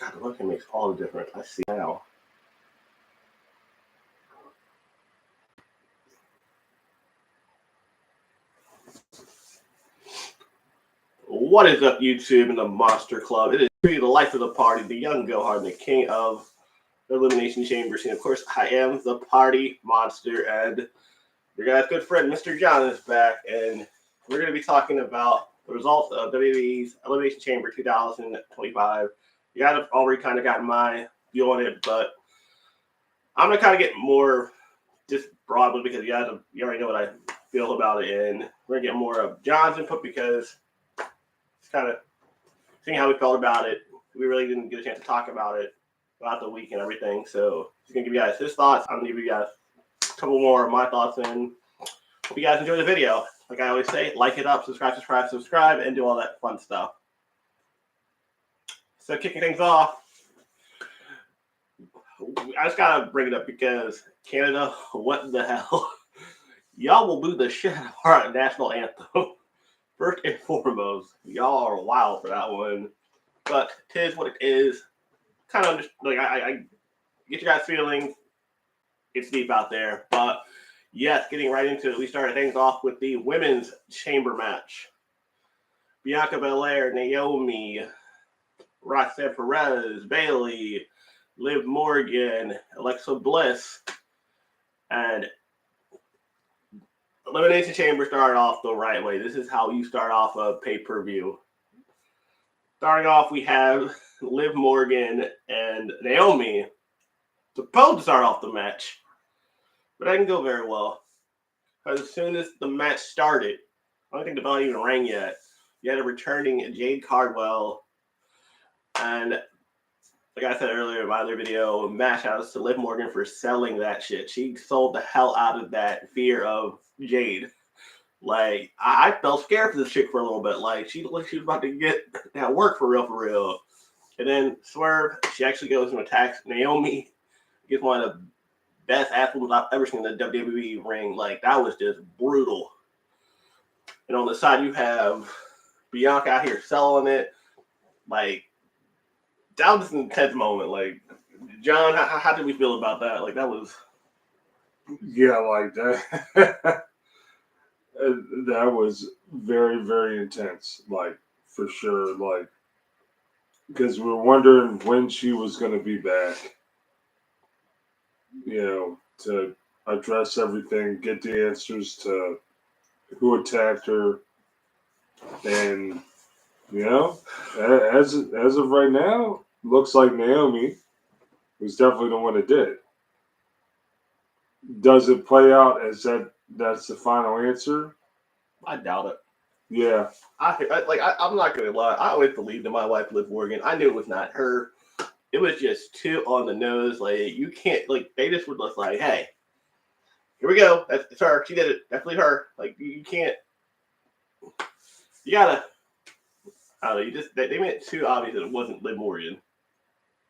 God, the looking makes all the difference. I see now. What is up, YouTube and the Monster Club? It is the life of the party, the young Gohard, and the king of the Elimination Chamber scene. Of course, I am the party monster, and your guys' good friend, Mr. John, is back, and we're going to be talking about the results of WWE's Elimination Chamber 2025. You guys have already kind of gotten my view on it, but I'm going to kind of get more just broadly because you already know what I feel about it, and we're going to get more of John's input because it's kind of seeing how we felt about it. We really didn't get a chance to talk about it throughout the week and everything, so he's going to give you guys his thoughts. I'm going to give you guys a couple more of my thoughts, and hope you guys enjoy the video. Like I always say, like it up, subscribe, and do all that fun stuff. So kicking things off, I just gotta bring it up because Canada, what the hell? Y'all will boo the shit out of our national anthem. First and foremost, y'all are wild for that one. But it is what it is. Kind of like I get your guys' feelings. It's deep out there, but yes, getting right into it, we started things off with the women's chamber match. Bianca Belair, Naomi, Roxanne Perez, Bayley, Liv Morgan, Alexa Bliss, and Elimination Chamber started off the right way. This is how you start off a pay-per-view. Starting off, we have Liv Morgan and Naomi supposed to start off the match, but that didn't go very well. Because as soon as the match started, I don't think the bell even rang yet. You had a returning Jade Cardwell, and like I said earlier in my other video, mash outs to Liv Morgan for selling that shit. She sold the hell out of that fear of Jade. Like, I felt scared for this chick for a little bit. Like, she looked like she was about to get that work for real. And then Swerve, she actually goes and attacks Naomi. Gets one of the best athletes I've ever seen in the WWE ring. Like, that was just brutal. And on the side, you have Bianca out here selling it. Like, that was an intense moment. Like, John, how did we feel about that? Like, that was... Yeah, like that. That was very, very intense. Like, for sure. Like, because we were wondering when she was going to be back. You know, to address everything, get the answers to who attacked her. And, you know, as of right now, looks like Naomi was definitely the one that did it. Does it play out as that's the final answer? I doubt it. Yeah. I'm not going to lie. I always believed in my wife, Liv Morgan. I knew it was not her. It was just too on the nose. Like, you can't, like, they just would look like, hey, here we go. It's her. She did it. Definitely her. Like, you can't, you gotta, I don't know, they made it too obvious that it wasn't Liv Morgan.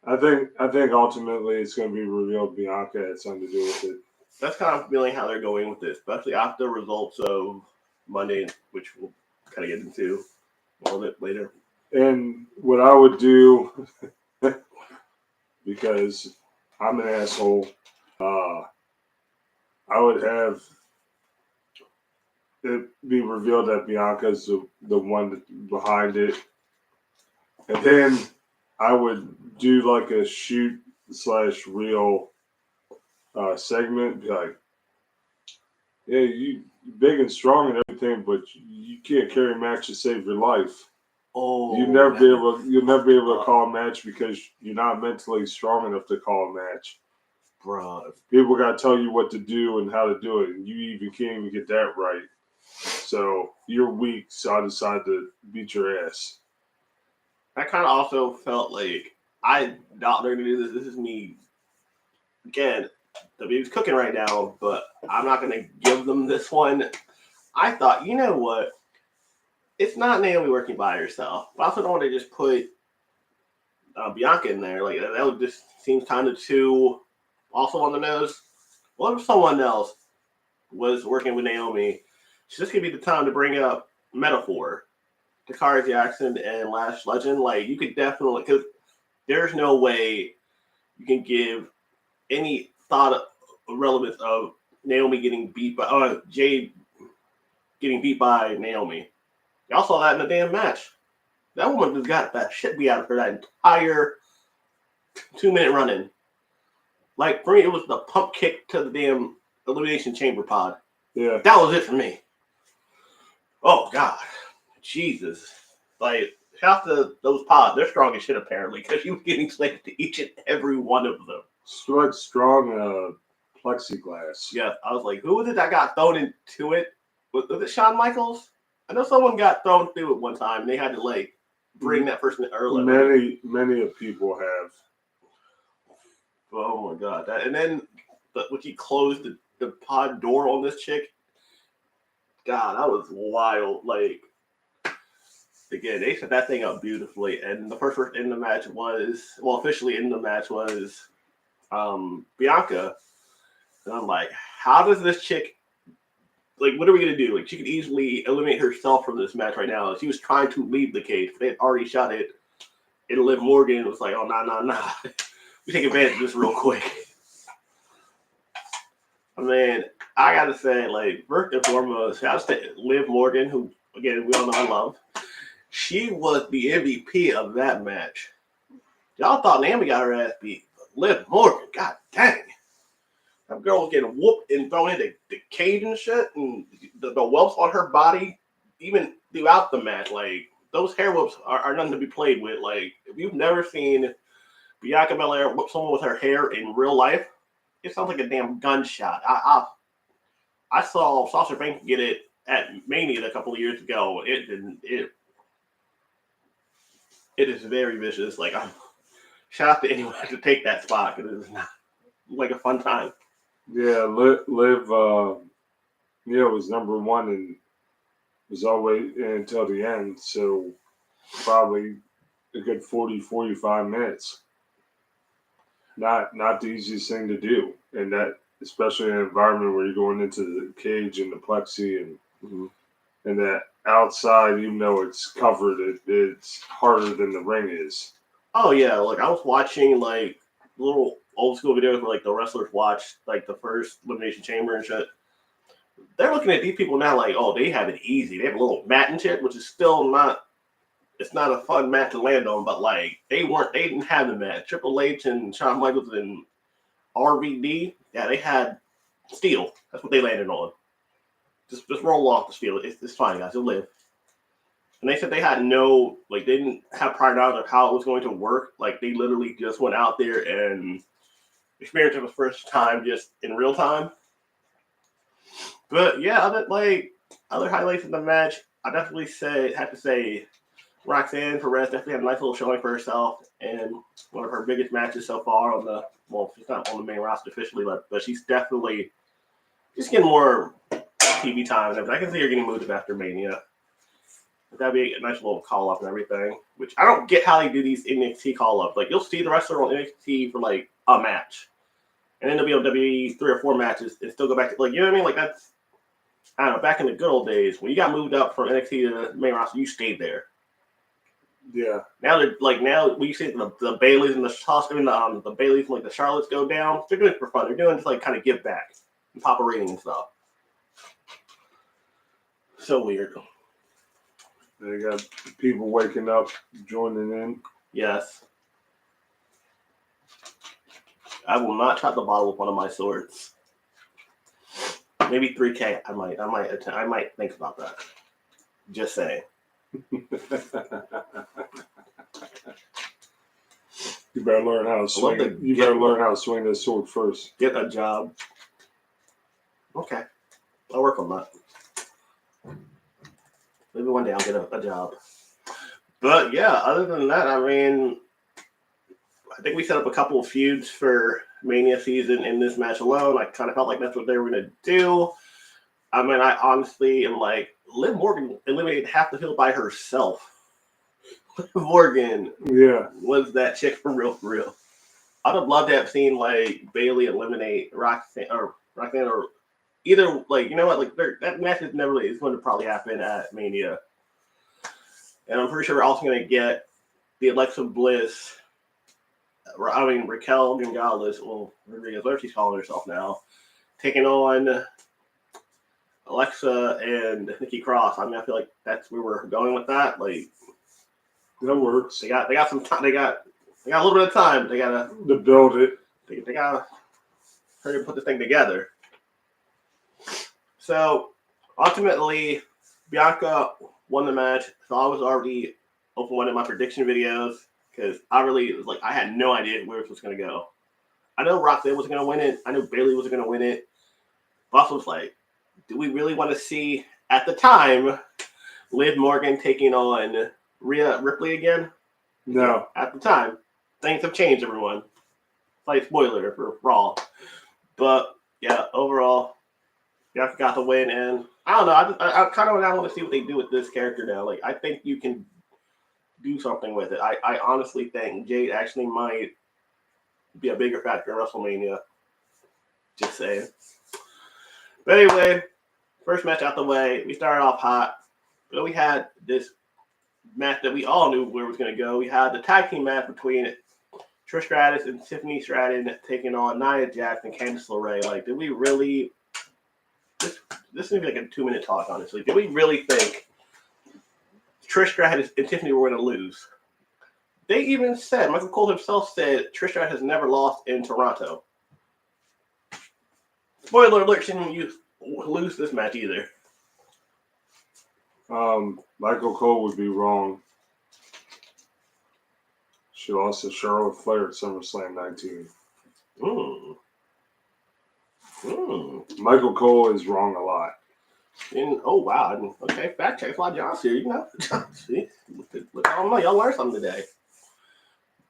I think ultimately it's going to be revealed Bianca had something to do with it. That's kind of feeling how they're going with this, especially after the results of Monday, which we'll kind of get into a little bit later. And what I would do, because I'm an asshole, I would have it be revealed that Bianca's the one behind it. And then I would do like a shoot/reel segment, be like, yeah, you big and strong and everything, but you can't carry a match to save your life. Oh, you'll never be able to call a match because you're not mentally strong enough to call a match. Bro, people got to tell you what to do and how to do it, and you even can't even get that right. So you're weak, so I decided to beat your ass. I kind of also felt like I doubt they're going to do this. This is me. Again, the baby's cooking right now, but I'm not going to give them this one. I thought, you know what? It's not Naomi working by herself. But I also don't want to just put Bianca in there. Like, that would just seem kind of too also on the nose. What if someone else was working with Naomi? This could be the time to bring up Metaphor, Takara Jackson, and Lash Legend. Like, you could definitely, because there's no way you can give any thought of relevance of Naomi getting beat by Jade getting beat by Naomi. Y'all saw that in the damn match. That woman just got that shit beat out of her that entire 2-minute run-in. Like, for me, it was the pump kick to the damn Elimination Chamber pod. Yeah. That was it for me. Oh, God. Jesus. Like, shout out to those pods. They're strong as shit, apparently, because you were getting slayed to each and every one of them. Strong plexiglass. Yeah, I was like, who was it that got thrown into it? Was it Shawn Michaels? I know someone got thrown through it one time, and they had to, like, bring that person early. Many of people have. Oh, my God. And then, when he closed the pod door on this chick, God, that was wild. Like, again, they set that thing up beautifully. And the first person in the match was, officially in the match was Bianca. And I'm like, how does this chick, like, what are we going to do? Like, she could easily eliminate herself from this match right now. She was trying to leave the cage. They had already shot it. And Liv Morgan was like, oh, nah. We take advantage of this real quick. I mean, I got to say, like, first and foremost, shout out to Liv Morgan, who, again, we all know I love. She was the MVP of that match. Y'all thought Naomi got her ass beat. But Liv Morgan, god dang. That girl was getting whooped and thrown into the cage and shit. And the whelps on her body, even throughout the match, like, those hair whoops are nothing to be played with. Like, if you've never seen Bianca Belair whoop someone with her hair in real life, it sounds like a damn gunshot. I saw Sasha Banks get it at Mania a couple of years ago. It is very vicious. Like, I'm shout out to anyone to take that spot because it's not like a fun time. Yeah, Liv was number one and was always until the end. So probably a good 40, 45 minutes. Not the easiest thing to do, and that especially in an environment where you're going into the cage and the plexi and that outside, even though it's covered, it's harder than the ring is. Oh yeah, like I was watching like little old school videos where like the wrestlers watched like the first Elimination Chamber and shit. They're looking at these people now like, oh, they have it easy. They have a little mat and shit, which is still not. It's not a fun mat to land on, but like they didn't have the mat. Triple H and Shawn Michaels and RVD, yeah, they had steel. That's what they landed on. Just roll off the steel. It's fine, guys. It'll live. And they said they had they didn't have prior knowledge of how it was going to work. Like they literally just went out there and experienced it for the first time, just in real time. But yeah, other highlights of the match, I definitely have to say. Roxanne Perez definitely had a nice little showing for herself and one of her biggest matches so far she's not on the main roster officially, but she's definitely just getting more TV time and everything. I can see her getting moved after Mania. That'd be a nice little call-up and everything, which I don't get how they do these NXT call-ups. Like, you'll see the wrestler on NXT for, like, a match. And then there'll be on WWE 3 or 4 matches and still go back to, like, you know what I mean? Like, that's, I don't know, back in the good old days, when you got moved up from NXT to the main roster, you stayed there. Yeah. Now when you see the Baileys and the Baileys and like the Charlottes go down, they're doing it for fun. They're doing just like kind of give back and pop a rating and stuff. So weird. They got people waking up, joining in. Yes. I will not chop the bottle with one of my swords. Maybe 3K. I might think about that. Just saying. You better learn how to swing it. You better learn how to swing this sword first. Get a job. Okay. I'll work on that. Maybe one day I'll get a job. But yeah, other than that, I mean, I think we set up a couple of feuds for Mania season in this match alone. I kind of felt like that's what they were going to do. I mean, I honestly am like, Liv Morgan eliminated half the field by herself. Liv Morgan was that chick for real. I'd have loved to have seen like Bayley eliminate Roxanne or either, like, you know what, like that match is going to probably happen at Mania. And I'm pretty sure we're also going to get the Alexa Bliss Raquel Gonzalez, well, whatever she's calling herself now, taking on Alexa and Nikki Cross. I mean, I feel like that's where we're going with that. Like, that works. They got some time. They got a little bit of time. But they gotta to build it. They gotta hurry and put this thing together. So ultimately, Bianca won the match. So I was already open one of my prediction videos because I had no idea where this was gonna go. I know Roxanne was gonna win it. I knew Bayley was gonna win it. Boss was like, do we really want to see at the time Liv Morgan taking on Rhea Ripley again? No. At the time, things have changed, everyone. Slight spoiler for Raw. But, yeah, overall, Bianca got the win. And I don't know. I kind of want to see what they do with this character now. Like, I think you can do something with it. I honestly think Jade actually might be a bigger factor in WrestleMania. Just saying. But anyway, first match out the way. We started off hot. But we had this match that we all knew where it was going to go. We had the tag team match between Trish Stratus and Tiffany Stratton taking on Nia Jax and Candice LeRae. Like, did we really... This is going to be like a 2-minute talk, honestly. Did we really think Trish Stratus and Tiffany were going to lose? They even said, Michael Cole himself said, Trish Stratus has never lost in Toronto. Spoiler alert, she didn't lose this match either. Michael Cole would be wrong. She lost to Charlotte Flair at SummerSlam 19. Michael Cole is wrong a lot. And, oh, wow. Okay, fact check. Why John's here, you know. See? Look, I don't know. Y'all learned something today.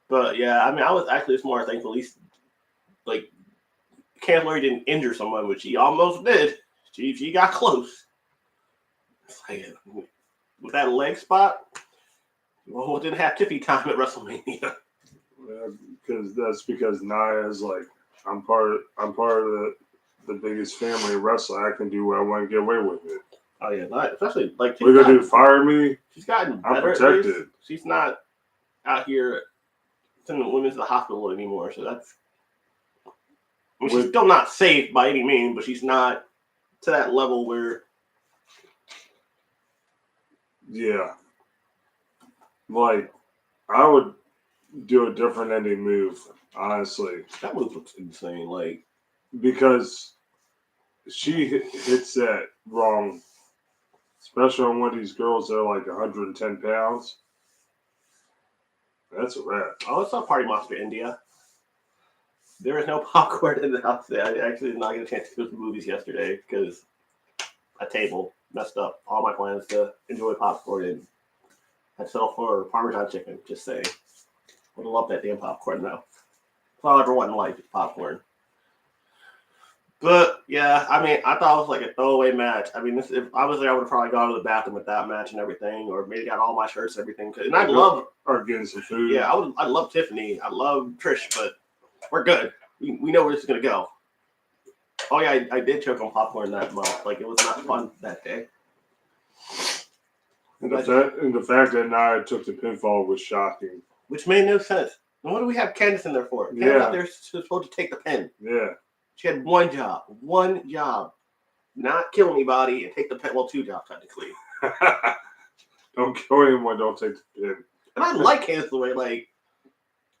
But, yeah, I mean, I was actually just more thankful at least, like, Candice LeRae didn't injure someone, which she almost did. She got close. It's like, with that leg spot, well, it didn't have Tiffy time at WrestleMania. Because Nia is like, I'm part of the biggest family of wrestling. I can do what I want to get away with it. Oh yeah, especially like we're gonna do fire me. She's gotten better. I'm protected. She's not out here sending women to the hospital anymore. So that's. I mean, she's still not safe by any means, but she's not to that level where. Yeah. Like, I would do a different ending move, honestly. That move looks insane. Like, because she hits that wrong, especially on one of these girls that are like 110 pounds. That's a wrap. Oh, it's not Party Monster India. There was no popcorn in the house. I actually did not get a chance to go to the movies yesterday because a table messed up all my plans to enjoy popcorn and I'd settle for Parmesan chicken. Just saying. Would have loved that damn popcorn though. That's all I ever want in life is popcorn. But yeah, I mean, I thought it was like a throwaway match. I mean, if I was there, I would have probably gone to the bathroom with that match and everything, or maybe got all my shirts and everything. And I love or getting some food. Yeah, I love Tiffany. I love Trish, but we're good. We know where this is gonna go. Oh yeah, I did choke on popcorn that month. Like it was not fun that day. And the fact that Nia took the pinfall was shocking. Which made no sense. And what do we have Candice in there for? Candice out there supposed to take the pin. Yeah. She had one job. Not kill anybody and take the pin. Well, two jobs technically. Don't kill anyone, don't take the pin. And I like Candice LeRae. Like,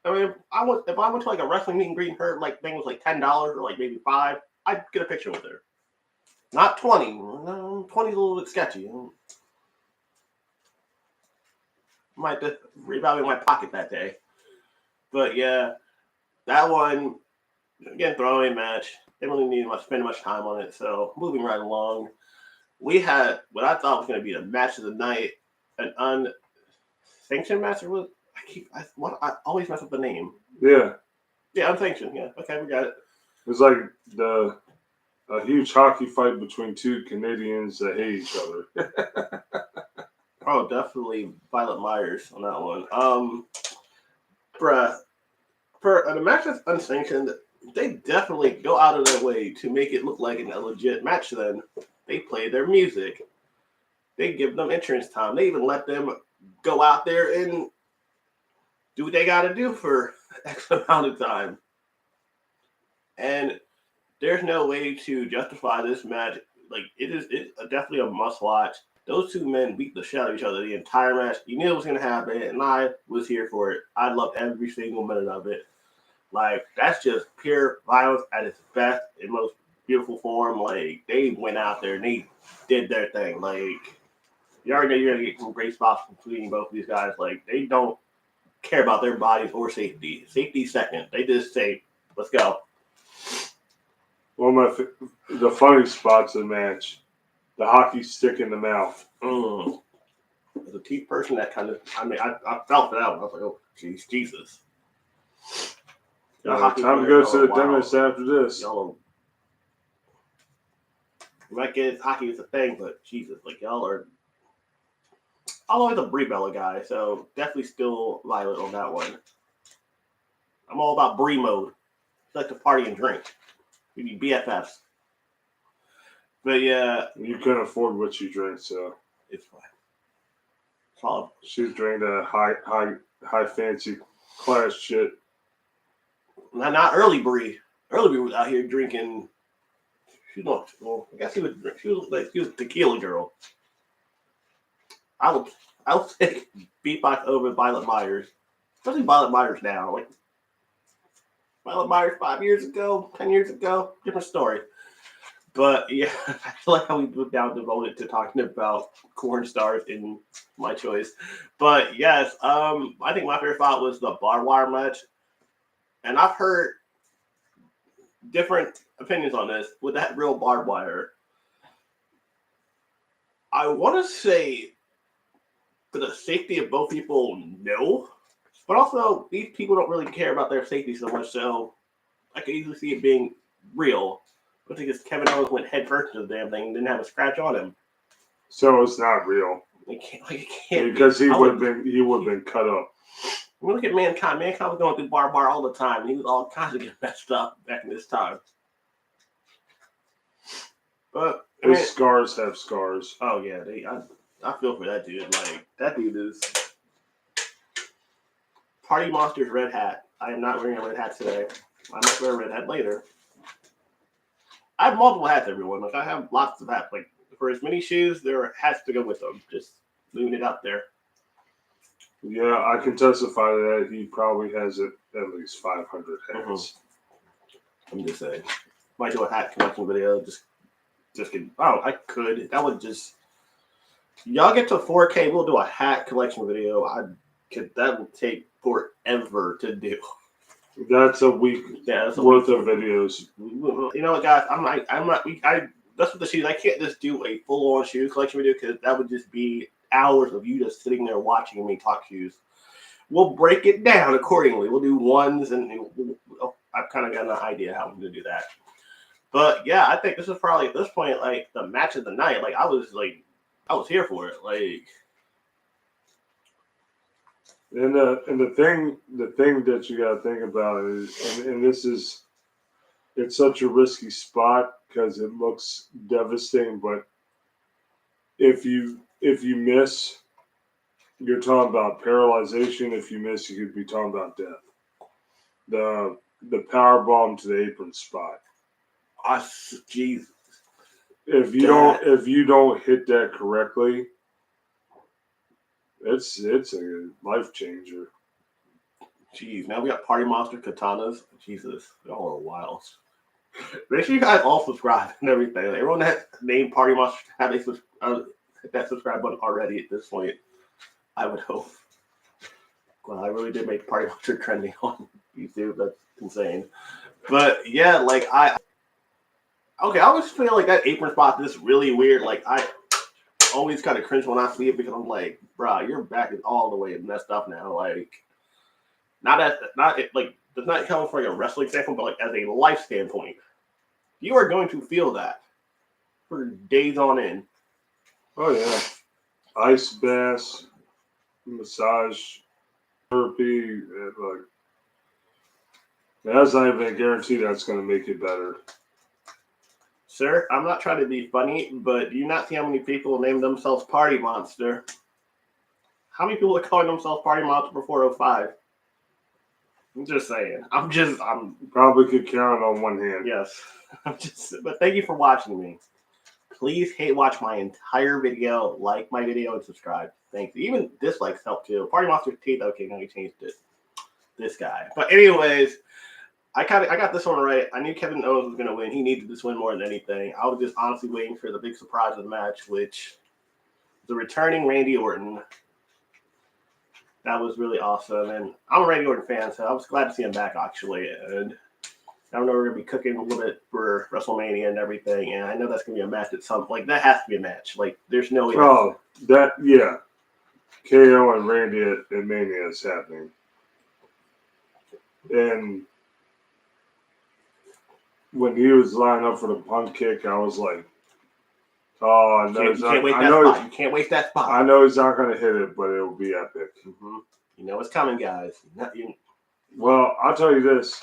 I mean, if I went to like a wrestling meet and greet and her like thing was like $10 or like maybe $5, I'd get a picture with her. Not 20. 20's a little bit sketchy. Might have to reevaluate my pocket that day. But yeah, that one, again, throwaway match. They don't need to spend much time on it. So moving right along, we had what I thought was going to be the match of the night, an unsanctioned match. I always mess up the name. Yeah. Yeah, unsanctioned. Yeah. Okay, we got it. It was like a huge hockey fight between two Canadians that hate each other. Oh, definitely Violet Myers on that one. For a match that's unsanctioned, they definitely go out of their way to make it look like a legit match. Then they play their music. They give them entrance time. They even let them go out there and do what they got to do for X amount of time. And there's no way to justify this match. Like it's definitely a must watch. Those two men beat the shit out of each other the entire match. You knew it was gonna happen, and I was here for it. I loved every single minute of it. Like that's just pure violence at its best and most beautiful form. Like they went out there and they did their thing. Like you already know you're gonna get some great spots between both of these guys. Like they don't care about their bodies or safety. Safety second. They just say, "Let's go." One of the funny spots of the match, the hockey stick in the mouth. As a teeth person, that kind of, I felt that one. I was like, oh, geez, Jesus. Time to go to the dentist after this. Y'all, you might get hockey is a thing, but Jesus, like y'all are. I'm always a Brie Bella guy, so definitely still Violet on that one. I'm all about Brie mode. I like to party and drink. We need BFFs. But yeah. You couldn't afford what you drink, so. It's fine. It's all. She drank that high fancy class shit. Not early Brie. Early Brie was out here drinking. She was, well, I guess she was a tequila girl. I would take Beatbox over Violet Myers. Especially Violet Myers now. Like Violet Myers 5 years ago, 10 years ago, different story. But yeah, I feel like how we moved down devoted to talking about corn stars in my choice. But yes, I think my favorite spot was the barbed wire match. And I've heard different opinions on this with that real barbed wire. I want to say for the safety of both people, no. But also, these people don't really care about their safety so much, so I could easily see it being real. But because Kevin Owens went head first into the damn thing and didn't have a scratch on him. So it's not real. It can't because he would have been cut up. When we look at Mankind. Mankind was going through barbed wire all the time. And he was all kinds of getting messed up back in this time. But his scars have scars. Oh yeah, I feel for that dude. Like that dude is Party Monster's red hat. I am not wearing a red hat today. I might wear a red hat later. I have multiple hats, everyone. Like I have lots of hats. Like for as many shoes, there are hats to go with them. Just leaving it out there. Yeah, I can testify to that. He probably has at least 500 hats. I'm just saying. Might do a hat collection video. Just kidding. Oh, I could. That would just. Y'all get to 4K. We'll do a hat collection video. That will take forever to do. That's a week worth of videos. You know what, guys? I'm not. That's what the shoes. I can't just do a full-on shoe collection video because that would just be hours of you just sitting there watching me talk shoes. We'll break it down accordingly. We'll do ones, and I've kind of got an idea how I'm going to do that. But yeah, I think this is probably at this point like the match of the night. Like I was here for it. Like. And the thing that you got to think about is, and this is, it's such a risky spot because it looks devastating. But if you miss, you're talking about paralyzation. If you miss, you could be talking about death. The power bomb to the apron spot. Jesus. If you don't hit that correctly. It's a life changer. Jeez, now we got Party Monster katanas. Jesus, y'all are wild. Make sure you guys all subscribe and everything. Like, everyone that named Party Monster have hit that subscribe button already at this point. I would hope. Well, I really did make Party Monster trending on YouTube. That's insane. But yeah, like I always feel like that apron spot is really weird. Like I always kind of cringe when I see it because I'm like, bro, your back is all the way messed up now. Like, that's not coming from like a wrestling standpoint, but like as a life standpoint, you are going to feel that for days on end. Oh yeah, ice baths, massage, therapy, like that's not even a guarantee that's going to make it better. Sir, I'm not trying to be funny, but do you not see how many people name themselves Party Monster? How many people are calling themselves Party Monster for 405? I'm just saying. I'm Probably could count on one hand. yes. But thank you for watching me. Please watch my entire video, like my video, and subscribe. Thanks. Even dislikes help too. Party Monster's teeth. Okay, now he changed it. This guy. But anyways, I got this one right. I knew Kevin Owens was gonna win. He needed this win more than anything. I was just honestly waiting for the big surprise of the match, which the returning Randy Orton. That was really awesome, and I'm a Randy Orton fan, so I was glad to see him back actually. And I know we're gonna be cooking a little bit for WrestleMania and everything, and I know that's gonna be a match at some like that has to be a match. Like there's no way. Oh, that yeah, KO and Randy at Mania is happening, and when he was lining up for the punt kick, I was like, "Oh, no, you can't waste that spot. You can't waste that spot." I know he's not gonna hit it, but it will be epic. Mm-hmm. You know it's coming, guys. Well, I'll tell you this.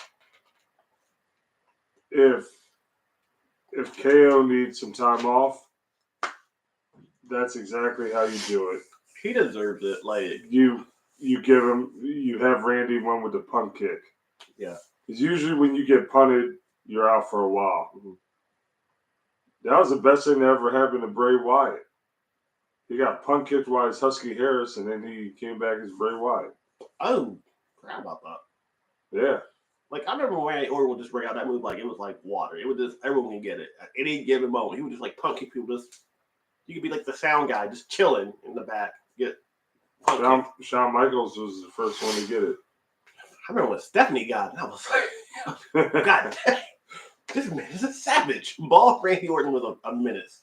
If KO needs some time off, that's exactly how you do it. He deserves it. Like you have Randy win with the punt kick. Yeah. Because usually when you get punted, you're out for a while. Mm-hmm. That was the best thing that ever happened to Bray Wyatt. He got punt kicked by his Husky Harris, and then he came back as Bray Wyatt. Oh, forgot about that. Yeah. Like, I remember when Orton would just bring out that move like it was like water. It would just, everyone would get it. At any given moment, he would just like punt kick people. You could be like the sound guy, just chilling in the back. Get Shawn Michaels was the first one to get it. I remember when Stephanie got it. I was like, God dang, this man is a savage. Ball Randy Orton was a menace.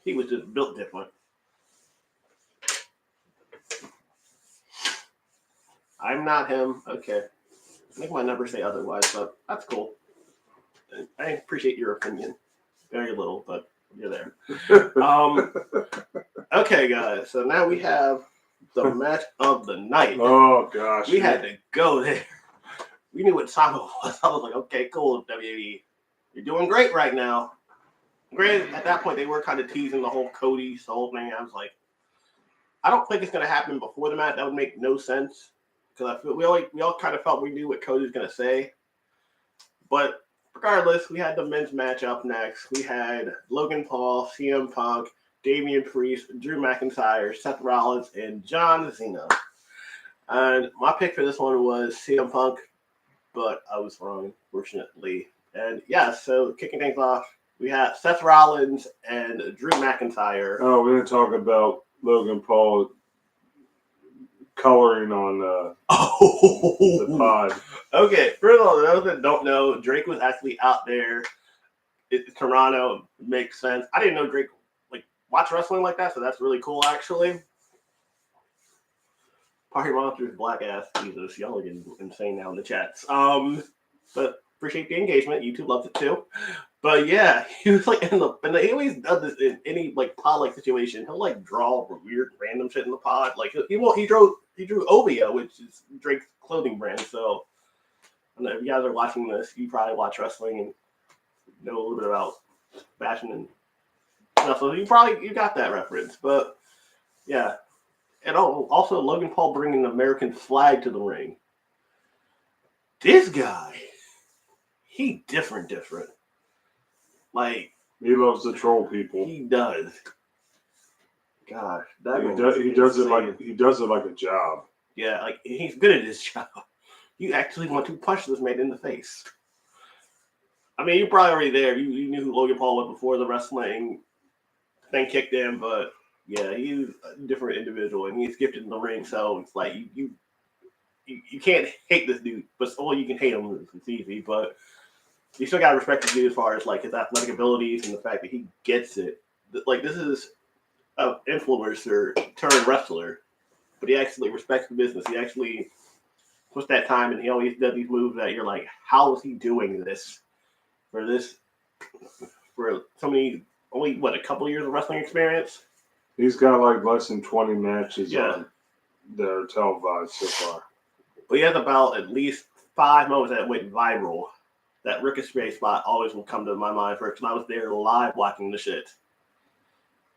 He was just built different. I'm not him. Okay. I think my numbers say otherwise, but that's cool. I appreciate your opinion. Very little, but you're there. Okay, guys. So now we have the match of the night. Oh, gosh. We had to go there. We knew what time it was. I was like, okay, cool, WWE. You're doing great right now. Granted, at that point, they were kind of teasing the whole Cody's whole thing. I was like, I don't think it's going to happen before the match. That would make no sense. Because I feel we all kind of felt we knew what Cody was going to say. But regardless, we had the men's match up next. We had Logan Paul, CM Punk, Damian Priest, Drew McIntyre, Seth Rollins, and John Cena. And my pick for this one was CM Punk, but I was wrong, unfortunately. And yeah, so kicking things off, we have Seth Rollins and Drew McIntyre. Oh, we're going to talk about Logan Paul coloring on the pod. Okay, for those that don't know, Drake was actually out there. Toronto makes sense. I didn't know Drake watch wrestling like that, so that's really cool actually. Party Monsters, black ass, Jesus, y'all are getting insane now in the chats. But appreciate the engagement. YouTube loves it too. But yeah, he was like and he always does this in any pod situation. He'll draw weird random shit in the pod. He drew Ovia, which is Drake's clothing brand. So I don't know if you guys are watching this, you probably watch wrestling and know a little bit about fashion and stuff. So you got that reference. But yeah. And also Logan Paul bringing the American flag to the ring. This guy, he different. He loves to troll people. He does. Gosh, he does it like a job. Yeah, he's good at his job. You actually want to punch this man in the face. I mean, you're probably already there. You knew who Logan Paul was before the wrestling thing kicked in, but yeah, he's a different individual, and he's gifted in the ring. So it's like you can't hate this dude, but you can hate him. It's easy, but you still gotta respect the dude as far as his athletic abilities and the fact that he gets it. This is an influencer turned wrestler, but he actually respects the business. He actually puts that time, and he always does these moves that you're like, how is he doing this for so many? Only a couple years of wrestling experience. He's got less than 20 matches on that are televised so far. But he has about at least 5 moments that went viral. That Ricochet spot always will come to my mind first. And I was there live watching the shit.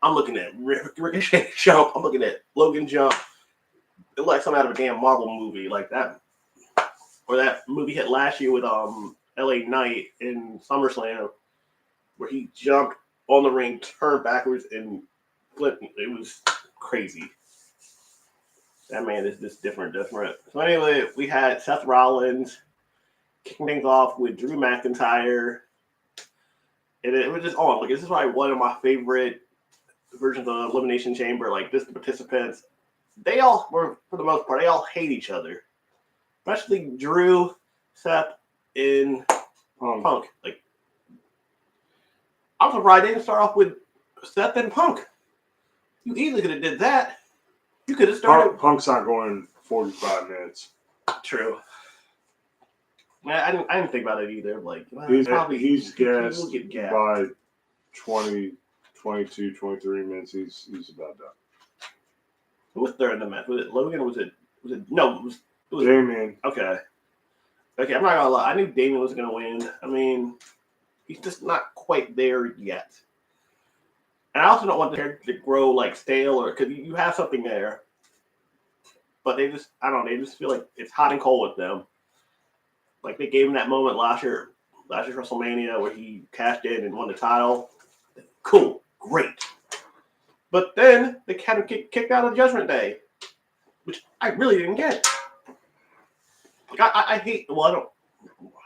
I'm looking at Ricochet jump. I'm looking at Logan jump. It looks like something out of a damn Marvel movie like that. or that movie hit last year with L.A. Knight in SummerSlam, where he jumped on the ring, turned backwards, and flipped. It was crazy. That man is just different. So anyway, we had Seth Rollins kicking things off with Drew McIntyre. And it was just on. Like, this is probably one of my favorite versions of Elimination Chamber. Like, just the participants, they all were, for the most part, they all hate each other. Especially Drew, Seth, and Punk. Like, I'm surprised they didn't start off with Seth and Punk. You easily could have did that. You could have started. Punk's not going 45 minutes. True. Yeah, I didn't think about it either. Like, he's gassed by 20, 22, 23 minutes. He's about done. Who was third in the match? Was it Logan or was it no, it was Damien. Okay, I'm not gonna lie. I knew Damien was gonna win. I mean, he's just not quite there yet. And I also don't want the character to grow like stale, or because you have something there, but they just they just feel like it's hot and cold with them. Like they gave him that moment last year's WrestleMania where he cashed in and won the title. Cool, great. But then they had him kicked out of Judgment Day, which I really didn't get. Like I hate. Well,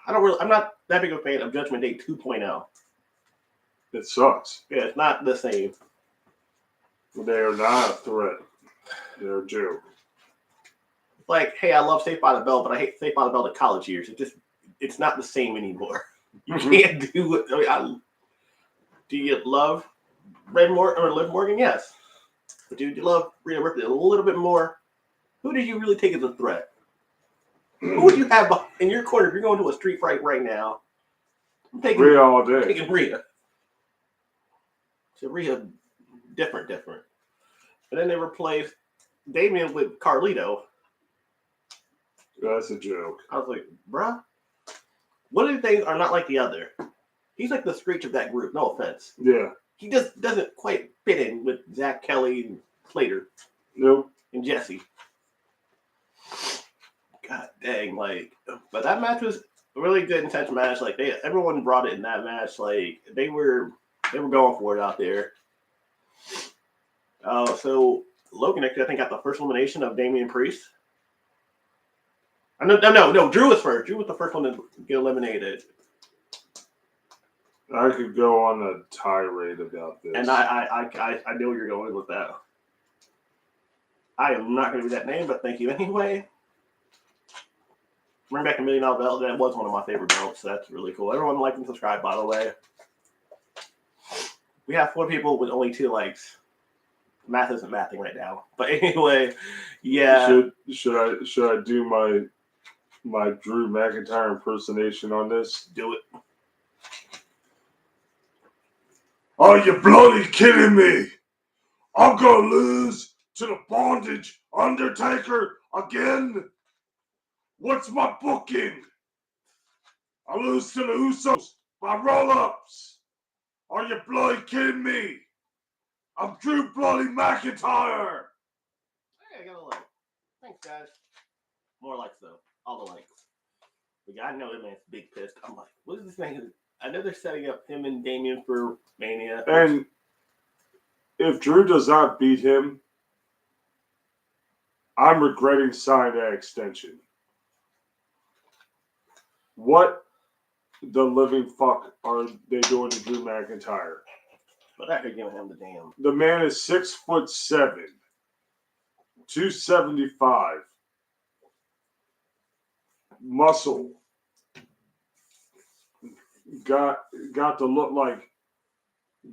I'm not that big of a fan of Judgment Day 2.0. It sucks. Yeah, it's not the same. They are not a threat. They're a joke. Like, hey, I love Saved by the Bell, but I hate Saved by the Bell to college years. It's not the same anymore. You can't do it. Do you love Liv Morgan? Yes. But do you love Rhea Ripley a little bit more? Who did you really take as a threat? Who would you have in your corner if you're going to a street fight right now? I'm taking Rhea all day. Taking Rhea. So Rhea, different. And then they replaced Damien with Carlito. That's a joke. I was like, bruh, one of the things are not like the other. He's like the Screech of that group, no offense. Yeah. He just doesn't quite fit in with Zach Kelly and Slater. Nope. And Jesse. God dang, but that match was a really good, intense match. Like, everyone brought it in that match. Like, they were going for it out there. So Logan actually, I think, got the first elimination of Damian Priest. No. Drew was first. Drew was the first one to get eliminated. I could go on a tirade about this. And I know where you're going with that. I am not going to be that name, but thank you anyway. Bring back $1 million belt. That was one of my favorite belts. So that's really cool. Everyone like and subscribe, by the way. We have 4 people with only 2 likes. Math isn't mathing right now. But anyway, yeah. Should I do my Drew McIntyre impersonation on this? Do it. Are you bloody kidding me? I'm gonna lose to the Bondage Undertaker again? What's my booking? I lose to the Usos by roll-ups. Are you bloody kidding me? I'm Drew bloody McIntyre. Hey, I got a like. Thanks, guys. More likes, though. All the likes. But I know that man's big pissed. I'm like, what is this thing? I know they're setting up him and Damien for Mania. And if Drew does not beat him, I'm regretting signing that extension. What the living fuck are they doing to Drew McIntyre? But I could give him the damn. The man is 6'7", 275, muscle. Got to look like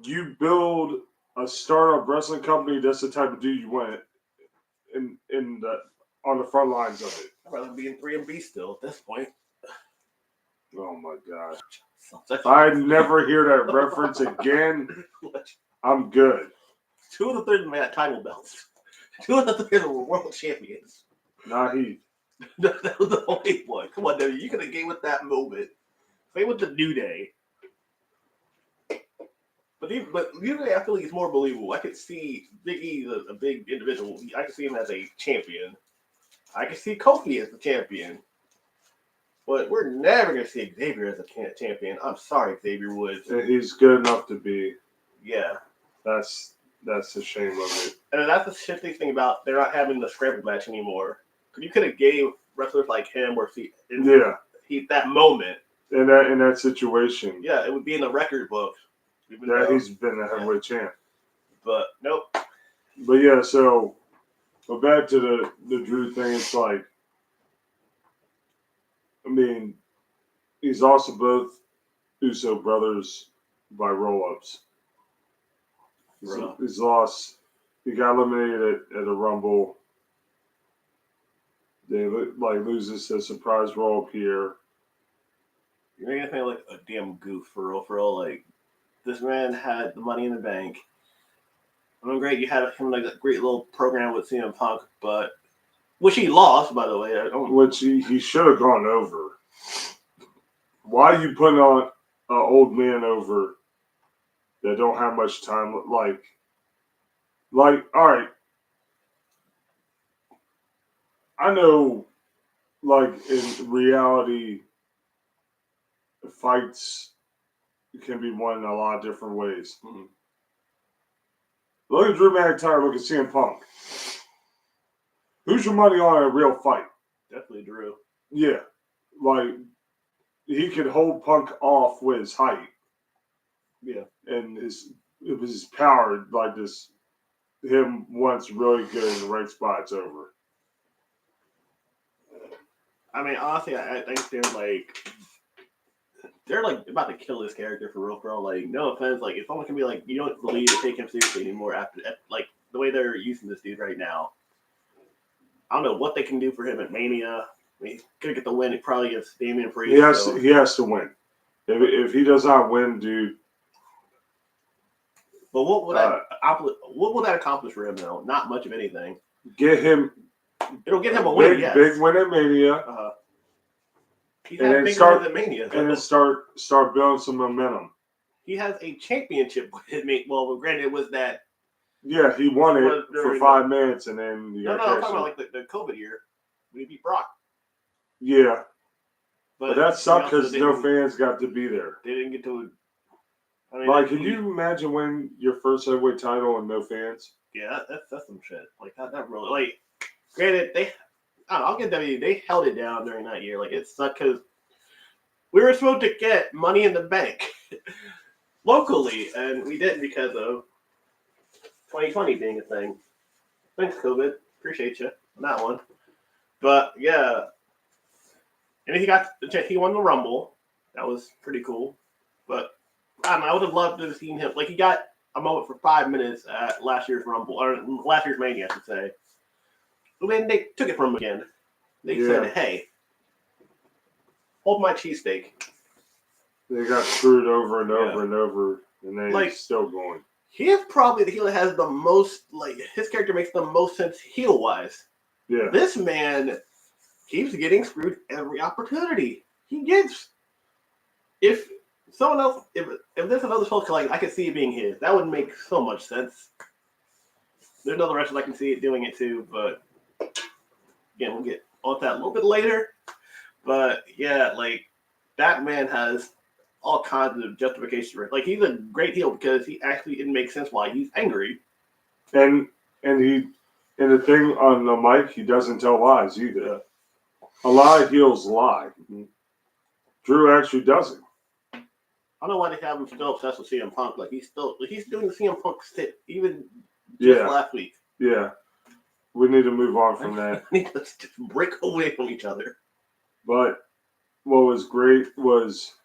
you build a startup wrestling company. That's the type of dude you want in the on the front lines of it. I'd rather be in 3MB still at this point. Oh my god! If I never hear that reference again, I'm good. 2 of the 3 man title belts. 2 of the 3 were world champions. Not he. That was the only one. Come on, Debbie. You could have gave with that moment. Same with the New Day. But usually I feel like it's more believable. I could see Big E as a big individual. I could see him as a champion. I could see Kofi as the champion. But we're never gonna see Xavier as a champion. I'm sorry, Xavier Woods. And he's good enough to be. Yeah. That's the shame of it. And that's the shitty thing about they're not having the scramble match anymore. Because you could have gave wrestlers like him or he that moment. In that situation. Yeah, it would be in the record book. He's been the heavyweight champ. But nope. But yeah, so back to the Drew thing. It's like, I mean, he's also both Uso brothers by roll-ups. He's lost. He got eliminated at a Rumble. They loses his surprise roll-up here. You're making me like a damn goof for real. Like, this man had the Money in the Bank. I mean, great, you had him like a great little program with CM Punk, but which he lost, by the way. Which he should have gone over. Why are you putting on an old man over that don't have much time? Like, all right. I know, like, in reality, fights can be won in a lot of different ways. Mm-hmm. Look at Drew McIntyre, look at CM Punk. Who's your money on a real fight? Definitely Drew. Yeah. Like, he could hold Punk off with his height. Yeah. And it was his power, like this, him once really good in the right spot's over. I mean, honestly, I think they're about to kill this character for real. Like, no offense, like if someone can be like, you don't believe to take him seriously anymore after like the way they're using this dude right now. I don't know what they can do for him at Mania. I mean, he's gonna get the win. It probably gets Damian Priest. He has to win. If he does not win, dude. But what would that accomplish for him though? Not much of anything. Get him. It'll get him a win. Yes. Big win at Mania. He's had bigger wins at Mania. And then start building some momentum. He has a championship win. Well, granted, it was that. Yeah, he won it for 5 minutes, and then I'm talking about like the COVID year when he beat Brock. Yeah, but that sucked because no fans got to be there. They didn't get to. I mean, can you imagine winning your first heavyweight title and no fans? Yeah, that's some shit. Like that really. Like, granted, I'll give WWE. They held it down during that year. Like, it sucked because we were supposed to get Money in the Bank locally, and we didn't because of 2020 being a thing. Thanks, COVID. Appreciate you on that one. But yeah, and he won the Rumble. That was pretty cool. But I don't know. I would have loved to have seen him. Like, he got a moment for 5 minutes at last year's Rumble, or last year's Mania, I should say. And then they took it from him again. They said, "Hey, hold my cheesesteak." They got screwed over and over and over, and they're still going. He is probably the heel that has the most, his character makes the most sense heel-wise. Yeah. This man keeps getting screwed every opportunity he gets. If someone else, if there's another Hulk, I could see it being his. That would make so much sense. There's another wrestler I can see it doing it too, but again, we'll get on that a little bit later. But yeah, that man has all kinds of justifications for it. Like, he's a great heel because he actually didn't make sense why he's angry. And the thing on the mic, he doesn't tell lies either. A lot of heels lie. Mm-hmm. Drew actually doesn't. I don't know why they have him still obsessed with CM Punk. Like, he's doing the CM Punk stick even just last week. Yeah. We need to move on from that. We need to just break away from each other. But what was great was,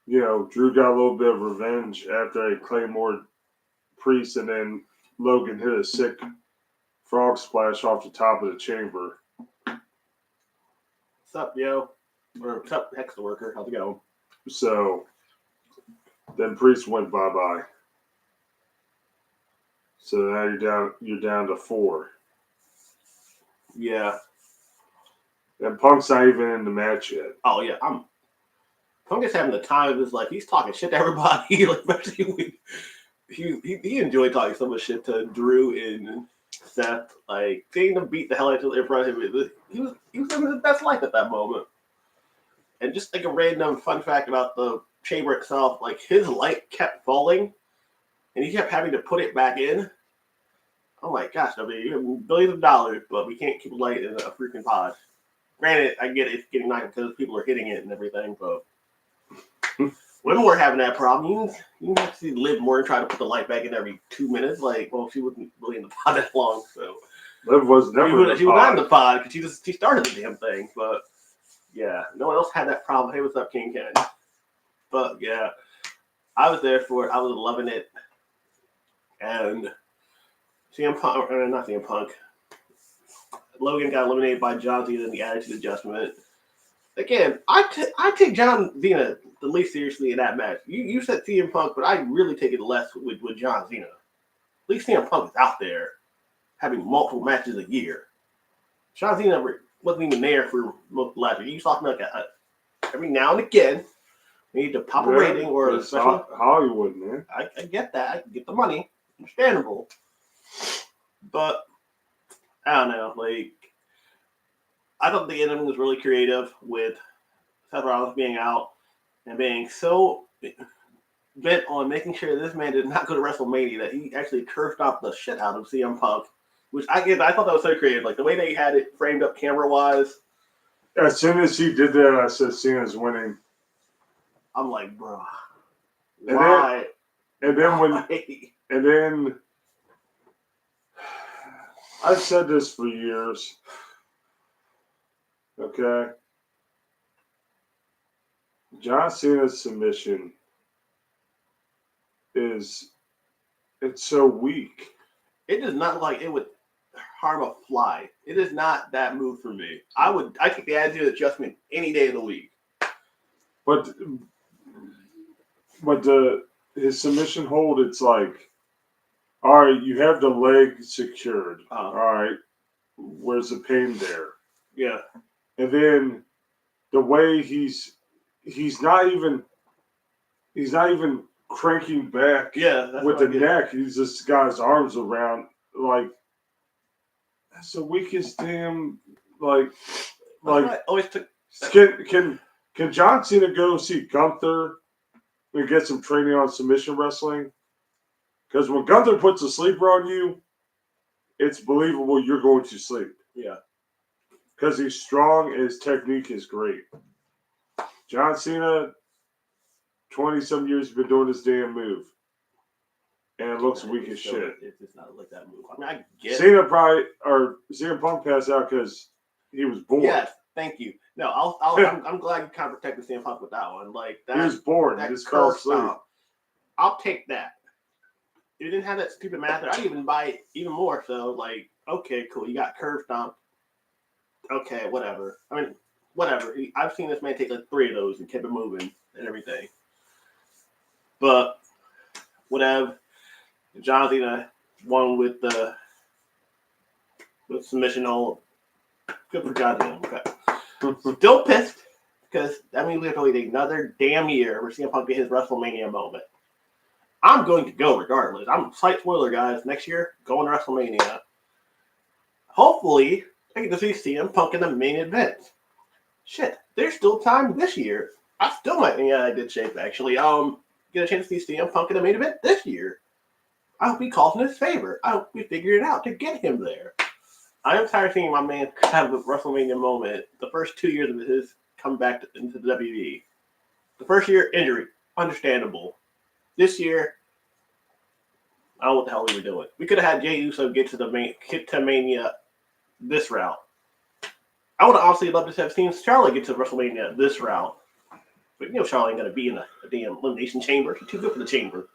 Drew got a little bit of revenge after a Claymore Priest, and then Logan hit a sick frog splash off the top of the chamber. What's up, yo? Or what's up, Hex the Worker? How's it going? So then Priest went bye-bye. So now you're down to 4. Yeah. And Punk's not even in the match yet. Oh yeah, Punk is having the time of his life. He's talking shit to everybody. Especially he enjoyed talking so much shit to Drew and Seth. Like, seeing them beat the hell out of him in front of him. He was living his best life at that moment. And just like a random fun fact about the chamber itself, like his light kept falling, and he kept having to put it back in. Oh my gosh, I mean, you have billions of dollars, but we can't keep a light in a freaking pod. Granted, I get it's getting knocked because people are hitting it and everything, but women were having that problem. You can have to see Liv Morgan try to put the light back in every 2 minutes. Like, well, she wasn't really in the pod that long, so Liv was never. She was not in the pod because she started the damn thing. But yeah, no one else had that problem. Hey, what's up, King Ken? But yeah, I was there for it. I was loving it, and CM Punk, or not CM Punk. Logan got eliminated by John Cena in the Attitude Adjustment. Again, I take John Cena the least seriously in that match. You said CM Punk, but I really take it less with John Cena. At least CM Punk is out there having multiple matches a year. John Cena wasn't even there for most of the last year. You saw him like every now and again. We need to pop a rating or a special. Hollywood, man. I get that. I get the money. Understandable. But I don't know. Like, I thought the ending was really creative with Seth Rollins being out and being so bent on making sure this man did not go to WrestleMania that he actually curved off the shit out of CM Punk, which I thought that was so creative. Like the way they had it framed up camera wise. As soon as he did that, I said Cena's winning. I'm like, bro, why? And then I've said this for years. Okay. John Cena's submission it's so weak. It does not look like it would harm a fly. It is not that move for me. I take the Attitude Adjustment any day of the week. But his submission hold, it's like, all right, you have the leg secured. All right, where's the pain there? Yeah. And then the way he's not even cranking back with the neck. He's just got his arms around, like, that's the weakest damn, like I always took. Can John Cena go see Gunther and get some training on submission wrestling? Because when Gunther puts a sleeper on you, it's believable you're going to sleep. Yeah. Because he's strong and his technique is great. John Cena, 20-some years, been doing this damn move. And it looks weak as shit. It's just not like that move. I mean, I get Cena CM Punk passed out because he was bored. Yes, thank you. No, I'm glad you kind of protected CM Punk with that one. Like that, he was bored. He just fell asleep. I'll take that. If you didn't have that stupid math, I'd even buy it even more. So, like, okay, cool. You got curve stomp. Okay, whatever. I mean, whatever. I've seen this man take like 3 of those and kept it moving and everything. But whatever. John Cena won with the submission hold. Good for John Cena. Okay. Still pissed because that means we have to wait another damn year for CM Punk to get his WrestleMania moment. I'm going to go regardless. I'm slight spoiler, guys. Next year, going to WrestleMania. Hopefully, I get to see CM Punk in the main event. Shit, there's still time this year. I still might be in a good shape, actually. Get a chance to see CM Punk in the main event this year. I hope he calls in his favor. I hope we figure it out to get him there. I am tired of seeing my man have a WrestleMania moment the first 2 years of his coming back into the WWE. The first year, injury. Understandable. This year, I don't know what the hell we were doing. We could have had Jey Uso get to Mania this route. I would have honestly loved to have seen Charlotte get to WrestleMania this route. But you know Charlotte ain't going to be in a damn Elimination Chamber. She's too good for the Chamber.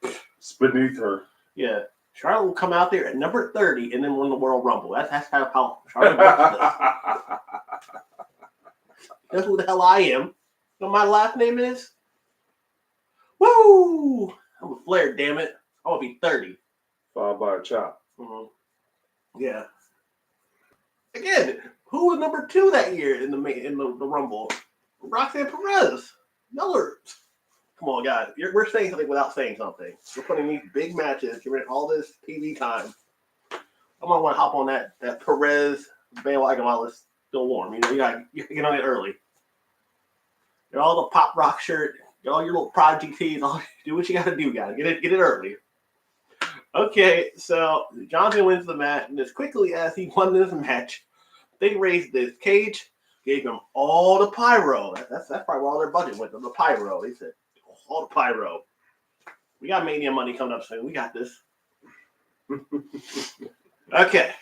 It's beneath her. Yeah. Charlotte will come out there at number 30 and then win the World Rumble. That's how Charlotte does. That's who the hell I am. You know what my last name is? Woo! I'm a Flair, damn it. I want to be 30. Followed by a chop. Mm-hmm. Yeah. Again, who was number 2 that year in the Rumble? Roxanne Perez. Millers. Come on, guys. We're saying something without saying something. We're putting these big matches, giving all this TV time. I'm going to want to hop on that Perez bandwagon while it's still warm. You know, you got to get on it early. Get all the pop rock shirt. Get all your little Prodigy tees. Do what you got to do, guys. Get it early. Okay, so Jonathan wins the match, and as quickly as he won this match, they raised this cage, gave him all the pyro. That's probably where all their budget went, the pyro. They said, all the pyro. We got Mania money coming up soon. We got this. Okay,